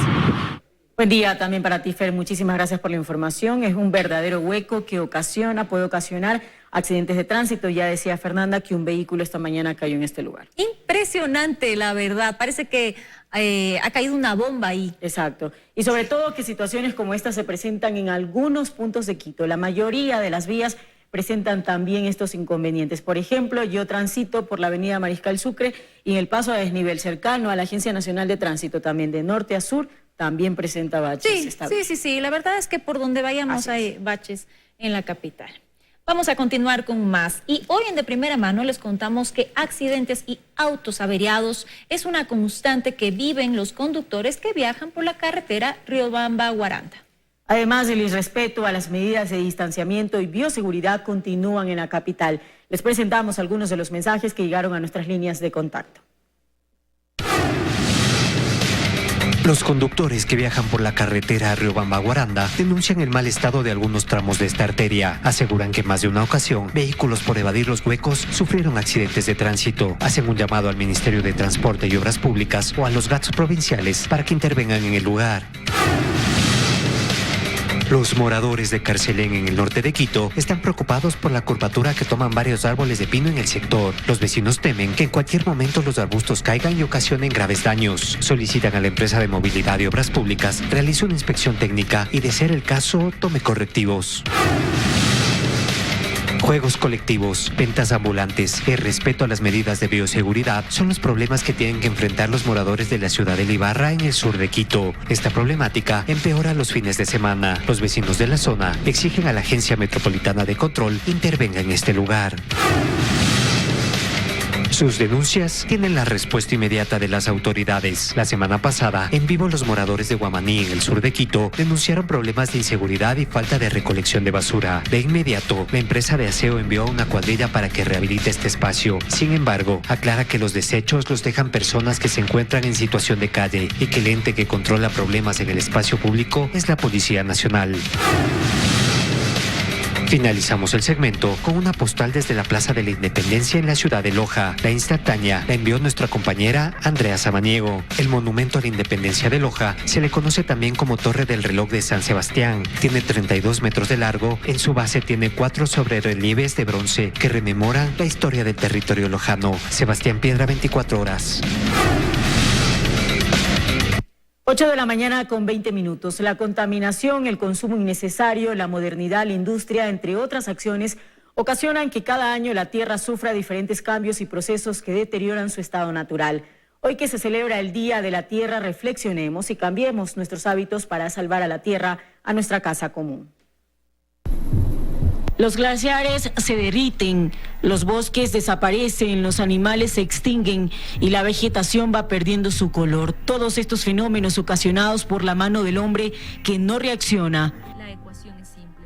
Buen día también para ti, Fer. Muchísimas gracias por la información. Es un verdadero hueco que puede ocasionar accidentes de tránsito. Ya decía Fernanda que un vehículo esta mañana cayó en este lugar. Impresionante, la verdad. Parece que ha caído una bomba ahí. Exacto. Y sobre todo que situaciones como esta se presentan en algunos puntos de Quito. La mayoría de las vías presentan también estos inconvenientes. Por ejemplo, yo transito por la avenida Mariscal Sucre y en el paso a desnivel cercano a la Agencia Nacional de Tránsito, también de norte a sur, también presenta baches. Sí. La verdad es que por donde vayamos hay baches en la capital. Vamos a continuar con más. Y hoy en De Primera Mano les contamos que accidentes y autos averiados es una constante que viven los conductores que viajan por la carretera Riobamba-Guaranda. Además, el irrespeto a las medidas de distanciamiento y bioseguridad continúan en la capital. Les presentamos algunos de los mensajes que llegaron a nuestras líneas de contacto. Los conductores que viajan por la carretera Riobamba-Guaranda denuncian el mal estado de algunos tramos de esta arteria. Aseguran que en más de una ocasión, vehículos por evadir los huecos sufrieron accidentes de tránsito. Hacen un llamado al Ministerio de Transporte y Obras Públicas o a los GATS provinciales para que intervengan en el lugar. Los moradores de Carcelén, en el norte de Quito, están preocupados por la curvatura que toman varios árboles de pino en el sector. Los vecinos temen que en cualquier momento los arbustos caigan y ocasionen graves daños. Solicitan a la empresa de movilidad y obras públicas realice una inspección técnica y, de ser el caso, tome correctivos. Juegos colectivos, ventas ambulantes, el respeto a las medidas de bioseguridad son los problemas que tienen que enfrentar los moradores de la ciudad de Libarra, en el sur de Quito. Esta problemática empeora los fines de semana. Los vecinos de la zona exigen a la Agencia Metropolitana de Control intervenga en este lugar. Sus denuncias tienen la respuesta inmediata de las autoridades. La semana pasada, en vivo, los moradores de Guamaní, en el sur de Quito, denunciaron problemas de inseguridad y falta de recolección de basura. De inmediato, la empresa de aseo envió a una cuadrilla para que rehabilite este espacio. Sin embargo, aclara que los desechos los dejan personas que se encuentran en situación de calle y que el ente que controla problemas en el espacio público es la Policía Nacional. Finalizamos el segmento con una postal desde la Plaza de la Independencia en la ciudad de Loja. La instantánea la envió nuestra compañera Andrea Samaniego. El monumento a la Independencia de Loja se le conoce también como Torre del Reloj de San Sebastián. Tiene 32 metros de largo. En su base tiene 4 sobrerelieves de bronce que rememoran la historia del territorio lojano. Sebastián Piedra, 24 horas. 8 de la mañana con 20 minutos. La contaminación, el consumo innecesario, la modernidad, la industria, entre otras acciones, ocasionan que cada año la tierra sufra diferentes cambios y procesos que deterioran su estado natural. Hoy que se celebra el Día de la Tierra, reflexionemos y cambiemos nuestros hábitos para salvar a la tierra, a nuestra casa común. Los glaciares se derriten, los bosques desaparecen, los animales se extinguen y la vegetación va perdiendo su color. Todos estos fenómenos ocasionados por la mano del hombre que no reacciona. La ecuación es simple.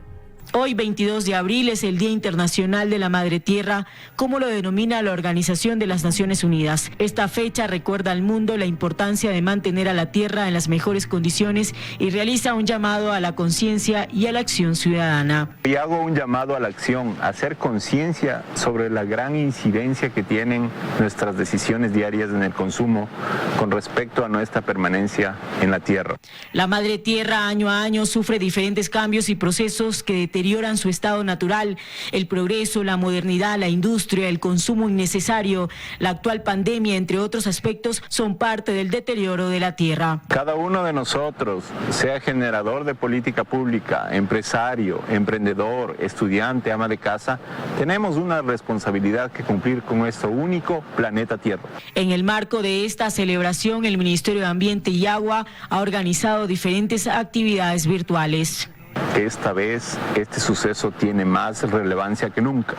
Hoy, 22 de abril, es el Día Internacional de la Madre Tierra, como lo denomina la Organización de las Naciones Unidas. Esta fecha recuerda al mundo la importancia de mantener a la tierra en las mejores condiciones y realiza un llamado a la conciencia y a la acción ciudadana. Y hago un llamado a la acción, a hacer conciencia sobre la gran incidencia que tienen nuestras decisiones diarias en el consumo con respecto a nuestra permanencia en la tierra. La Madre Tierra año a año sufre diferentes cambios y procesos que deterioran su estado natural. El progreso, la modernidad, la industria, el consumo innecesario, la actual pandemia, entre otros aspectos, son parte del deterioro de la tierra. Cada uno de nosotros, sea generador de política pública, empresario, emprendedor, estudiante, ama de casa, tenemos una responsabilidad que cumplir con nuestro único planeta Tierra. En el marco de esta celebración, el Ministerio de Ambiente y Agua ha organizado diferentes actividades virtuales. Esta vez, este suceso tiene más relevancia que nunca.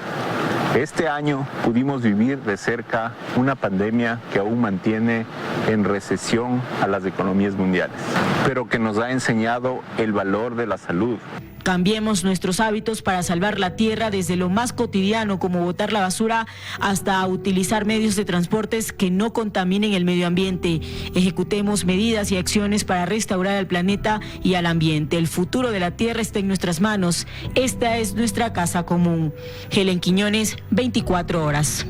Este año pudimos vivir de cerca una pandemia que aún mantiene en recesión a las economías mundiales, pero que nos ha enseñado el valor de la salud. Cambiemos nuestros hábitos para salvar la tierra, desde lo más cotidiano como botar la basura hasta utilizar medios de transportes que no contaminen el medio ambiente. Ejecutemos medidas y acciones para restaurar al planeta y al ambiente. El futuro de la tierra está en nuestras manos. Esta es nuestra casa común. Helen Quiñones, 24 horas.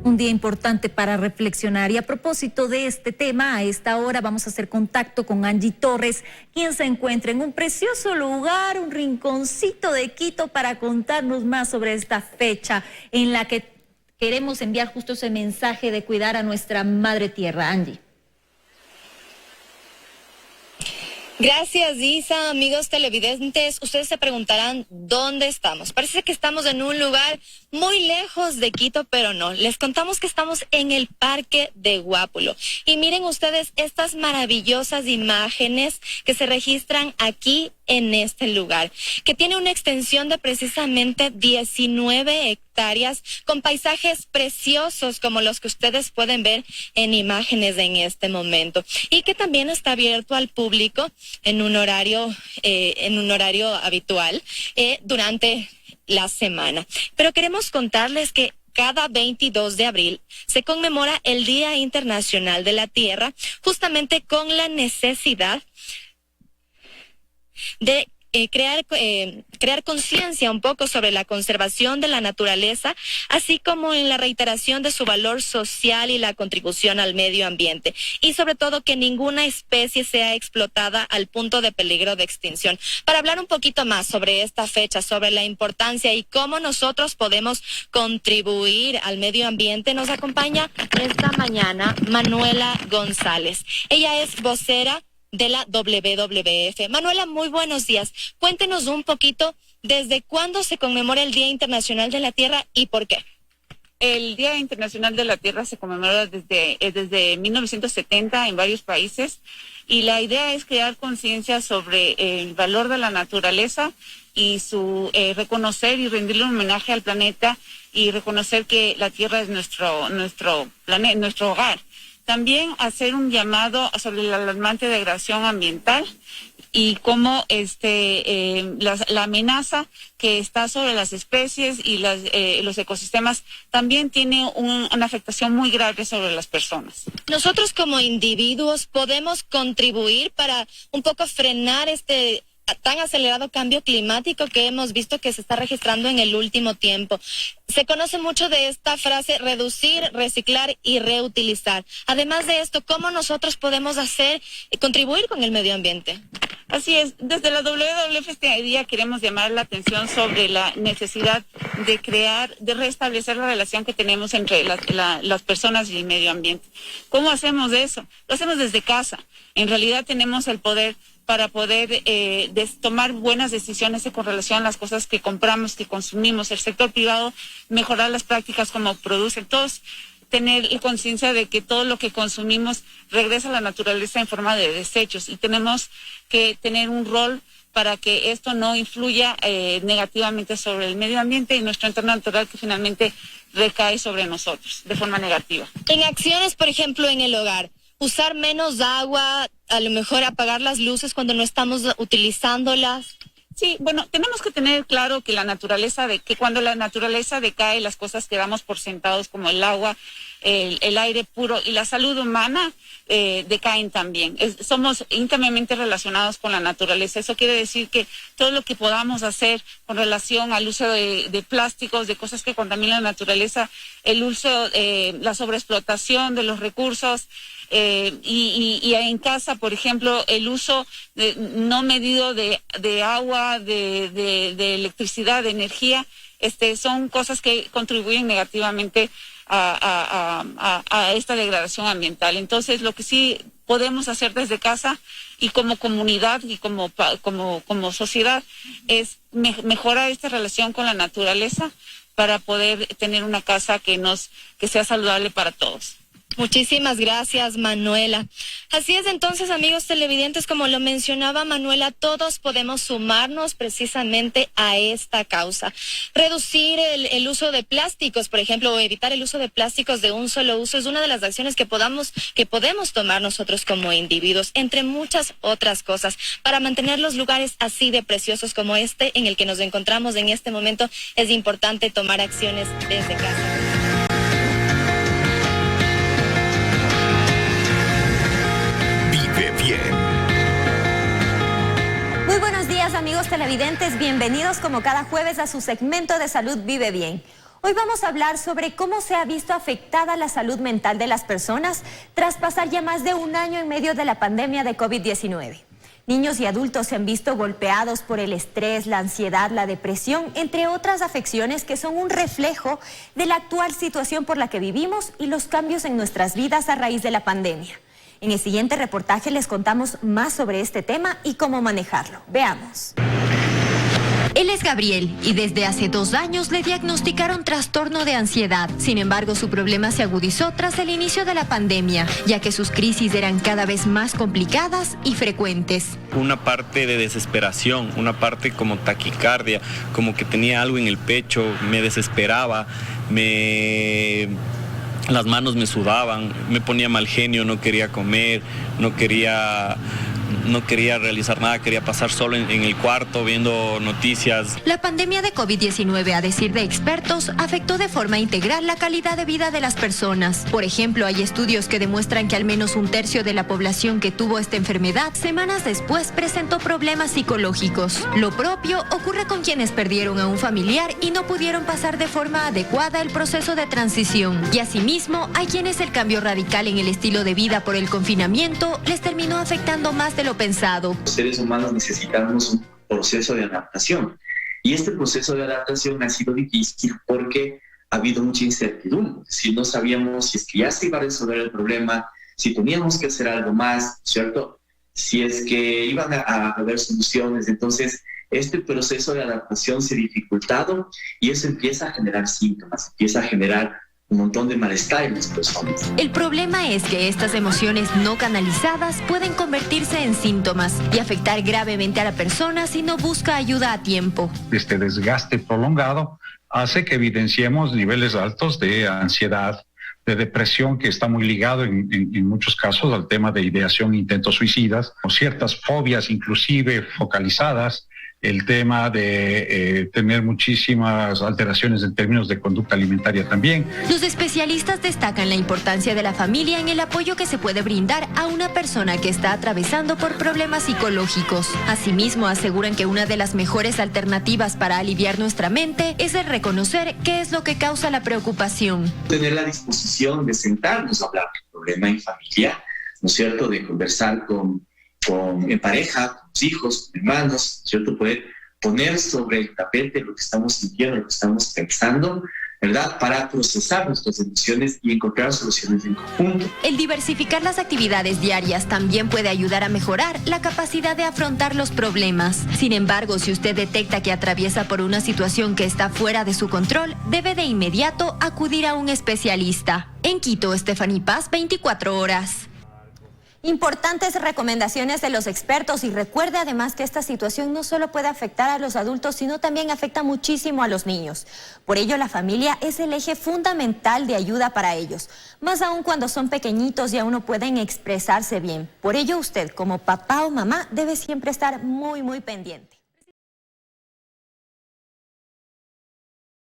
Un día importante para reflexionar. Y a propósito de este tema, a esta hora vamos a hacer contacto con Angie Torres, quien se encuentra en un precioso lugar, un rinconcito de Quito, para contarnos más sobre esta fecha en la que queremos enviar justo ese mensaje de cuidar a nuestra madre tierra. Angie. Gracias, Isa. Amigos televidentes, ustedes se preguntarán dónde estamos. Parece que estamos en un lugar muy lejos de Quito, pero no. Les contamos que estamos en el Parque de Guápulo. Y miren ustedes estas maravillosas imágenes que se registran aquí en este lugar, que tiene una extensión de precisamente 19 hectáreas con paisajes preciosos como los que ustedes pueden ver en imágenes en este momento, y que también está abierto al público en un horario habitual durante la semana. Pero queremos contarles que cada 22 de abril se conmemora el Día Internacional de la Tierra, justamente con la necesidad de crear conciencia un poco sobre la conservación de la naturaleza, así como en la reiteración de su valor social y la contribución al medio ambiente, y sobre todo que ninguna especie sea explotada al punto de peligro de extinción. Para hablar un poquito más sobre esta fecha, sobre la importancia y cómo nosotros podemos contribuir al medio ambiente, nos acompaña esta mañana Manuela González. Ella es vocera de la WWF. Manuela, muy buenos días. Cuéntenos un poquito desde cuándo se conmemora el Día Internacional de la Tierra y por qué. El Día Internacional de la Tierra se conmemora desde 1970 en varios países, y la idea es crear conciencia sobre el valor de la naturaleza y su reconocer y rendirle un homenaje al planeta, y reconocer que la Tierra es nuestro planeta, nuestro hogar. También hacer un llamado sobre la alarmante degradación ambiental y cómo la amenaza que está sobre las especies y los ecosistemas también tiene una afectación muy grave sobre las personas. Nosotros como individuos podemos contribuir para un poco frenar este tan acelerado cambio climático que hemos visto que se está registrando en el último tiempo. Se conoce mucho de esta frase: reducir, reciclar y reutilizar. Además de esto, ¿cómo nosotros podemos contribuir con el medio ambiente? Así es, desde la WWF este día queremos llamar la atención sobre la necesidad de restablecer la relación que tenemos entre las personas y el medio ambiente. ¿Cómo hacemos eso? Lo hacemos desde casa. En realidad tenemos el poder para poder tomar buenas decisiones con relación a las cosas que compramos, que consumimos. El sector privado, mejorar las prácticas como producen. Todos tener conciencia de que todo lo que consumimos regresa a la naturaleza en forma de desechos, y tenemos que tener un rol para que esto no influya negativamente sobre el medio ambiente y nuestro entorno natural, que finalmente recae sobre nosotros de forma negativa. En acciones, por ejemplo, en el hogar, usar menos agua, a lo mejor apagar las luces cuando no estamos utilizándolas. Sí, bueno, tenemos que tener claro que que cuando la naturaleza decae, las cosas que damos por sentados como el agua, el aire puro y la salud humana decaen también. Somos íntimamente relacionados con la naturaleza. Eso quiere decir que todo lo que podamos hacer con relación al uso de plásticos, de cosas que contaminan la naturaleza, el uso, la sobreexplotación de los recursos, y en casa, por ejemplo, el uso no medido de agua, de electricidad, de energía, son cosas que contribuyen negativamente a esta degradación ambiental. Entonces, lo que sí podemos hacer desde casa y como comunidad y como sociedad es mejorar esta relación con la naturaleza para poder tener una casa que sea saludable para todos. Muchísimas gracias, Manuela. Así es, entonces, amigos televidentes, como lo mencionaba Manuela, todos podemos sumarnos precisamente a esta causa. Reducir el uso de plásticos, por ejemplo, o evitar el uso de plásticos de un solo uso es una de las acciones que podemos tomar nosotros como individuos, entre muchas otras cosas. Para mantener los lugares así de preciosos como este en el que nos encontramos en este momento, es importante tomar acciones desde casa. Muy buenos días, amigos televidentes, bienvenidos como cada jueves a su segmento de Salud Vive Bien. Hoy vamos a hablar sobre cómo se ha visto afectada la salud mental de las personas tras pasar ya más de un año en medio de la pandemia de COVID-19. Niños y adultos se han visto golpeados por el estrés, la ansiedad, la depresión, entre otras afecciones que son un reflejo de la actual situación por la que vivimos y los cambios en nuestras vidas a raíz de la pandemia. En el siguiente reportaje les contamos más sobre este tema y cómo manejarlo. Veamos. Él es Gabriel y desde hace 2 años le diagnosticaron trastorno de ansiedad. Sin embargo, su problema se agudizó tras el inicio de la pandemia, ya que sus crisis eran cada vez más complicadas y frecuentes. Una parte de desesperación, una parte como taquicardia, como que tenía algo en el pecho, me desesperaba, las manos me sudaban, me ponía mal genio, no quería comer, no quería realizar nada, quería pasar solo en el cuarto viendo noticias. La pandemia de COVID-19, a decir de expertos, afectó de forma integral la calidad de vida de las personas. Por ejemplo, hay estudios que demuestran que al menos 1/3 de la población que tuvo esta enfermedad semanas después presentó problemas psicológicos. Lo propio ocurre con quienes perdieron a un familiar y no pudieron pasar de forma adecuada el proceso de transición. Y asimismo, hay quienes el cambio radical en el estilo de vida por el confinamiento les terminó afectando más de lo pensado. Los seres humanos necesitamos un proceso de adaptación y este proceso de adaptación ha sido difícil porque ha habido mucha incertidumbre. Si no sabíamos si es que ya se iba a resolver el problema, si teníamos que hacer algo más, ¿cierto? Si es que iban a haber soluciones. Entonces, este proceso de adaptación se ha dificultado y eso empieza a generar síntomas, empieza a generar un montón de malestar en las personas. El problema es que estas emociones no canalizadas pueden convertirse en síntomas y afectar gravemente a la persona si no busca ayuda a tiempo. Este desgaste prolongado hace que evidenciemos niveles altos de ansiedad, de depresión, que está muy ligado en muchos casos al tema de ideación e intentos suicidas, o ciertas fobias inclusive focalizadas, el tema de tener muchísimas alteraciones en términos de conducta alimentaria también. Los especialistas destacan la importancia de la familia en el apoyo que se puede brindar a una persona que está atravesando por problemas psicológicos. Asimismo, aseguran que una de las mejores alternativas para aliviar nuestra mente es el reconocer qué es lo que causa la preocupación. Tener la disposición de sentarnos a hablar del problema en familia, ¿no es cierto?, de conversar en pareja, con los hijos, con hermanos, ¿cierto? Poder poner sobre el tapete lo que estamos sintiendo, lo que estamos pensando, ¿verdad? Para procesar nuestras emociones y encontrar soluciones en conjunto. El diversificar las actividades diarias también puede ayudar a mejorar la capacidad de afrontar los problemas. Sin embargo, si usted detecta que atraviesa por una situación que está fuera de su control, debe de inmediato acudir a un especialista. En Quito, Stephanie Paz, 24 horas. Importantes recomendaciones de los expertos y recuerde además que esta situación no solo puede afectar a los adultos, sino también afecta muchísimo a los niños. Por ello, la familia es el eje fundamental de ayuda para ellos, más aún cuando son pequeñitos y aún no pueden expresarse bien. Por ello, usted como papá o mamá debe siempre estar muy pendiente.